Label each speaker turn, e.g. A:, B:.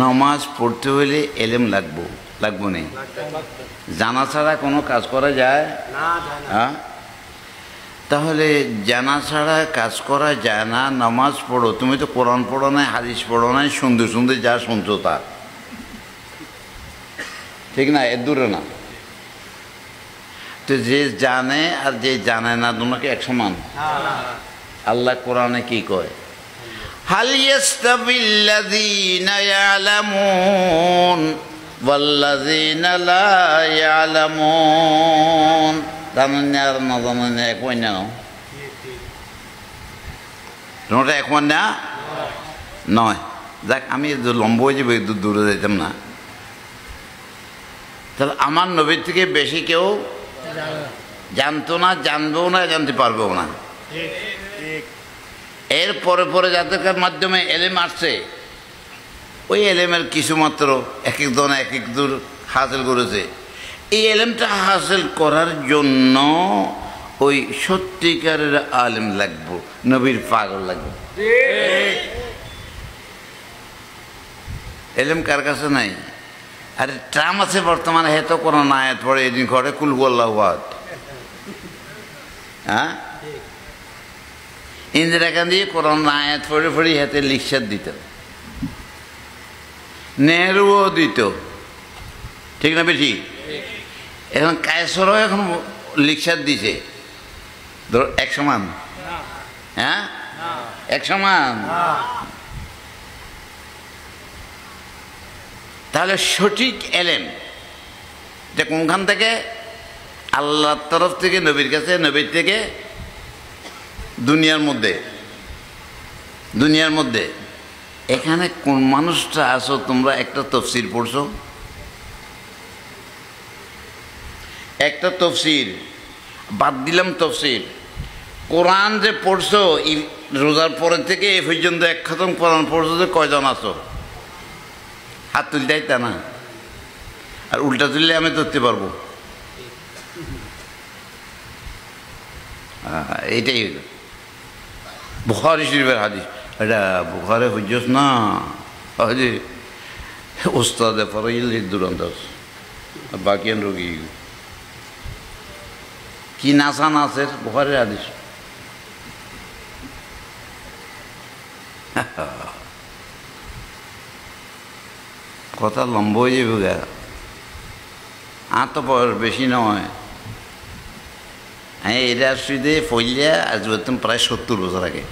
A: নামাজ পড়তে হলে এলেম লাগবো নেই, জানা ছাড়া কোনো কাজ করা যায় হ্যাঁ? তাহলে জানা ছাড়া কাজ করা যায় না। নামাজ পড়ো, তুমি তো কোরআন পড়ো নাই, হাদিস পড়ো নাই, সুন্দর সুন্দর যা শুনছো তা, ঠিক না? এর দূরে না। তো যে জানে আর যে জানে না দুটোকে এক সমান। আল্লাহ কোরআনে কি কয়? হাল ইয়াস্তাবিল্লাযীনা ইয়ালামুন ওয়াল্লাযীনা লা ইয়ালামুন। জানেন না আর না জানেন না এক হয় না? তোমরা এক হয় না? নয়। যাক, আমি লম্ব হয়ে যাবো, দূরে যেতাম না। তাহলে আমার নবীর থেকে বেশি কেউ জানতো না, জানবেও না, জানতে পারবেও না। এর পরে পরে যাদের মাধ্যমে এলেম আসছে, ওই এলেমের কিছু মাত্র এক একজন এক এক দূর হাসিল করেছে। এই এলেমটা হাসিল করার জন্য ওই সত্যিকারের আলেম লাগবো, নবীর পাগল লাগবে। এলেম কার কাছে নাই? আরে ট্রাম আছে বর্তমানে, হেতো কোনো আয়াত পড়ে এদিন ঘরে কুল আল্লাহু আহাদ। হ্যাঁ, ইন্দিরা গান্ধী কোরআন আয়াত পড়ে পড়ে হাতে লিখসার দিত, নেহরুও দিত, ঠিক না বেশি? এখন কায়সরও এখন লিখসার দিছে, ধরো এক সমান। হ্যাঁ, এক সমান। তাহলে সঠিক এলেম যে কোনখান থেকে? আল্লাহর তরফ থেকে নবীর কাছে, নবীর থেকে দুনিয়ার মধ্যে। এখানে কোন মানুষটা আছো তোমরা? একটা তফসির পড়ছো, একটা তফসির বাদ দিলাম, তফসির কোরআন যে পড়ছো রোজার পরের থেকে এ পর্যন্ত এক খতম কোরআন পড়ছো, যে কয়জন আছো? হাত তুলতে তা না, আর উল্টা তুললে আমি ধরতে পারবো। এইটাই হইল বুখারী শরীফের হাদিস। এটা বুখারী হুজ্জত না, যে ওস্তাদে ফরাইল দুরন্ত বাকি রোগী কি নাসা নাসের বুখারীর হাদিস। কথা লম্ব হয়ে যাবে গা, আর তো বেশি নয়। হ্যাঁ, এটা শুধু পড়লে আজ প্রায় 70 বছর আগে।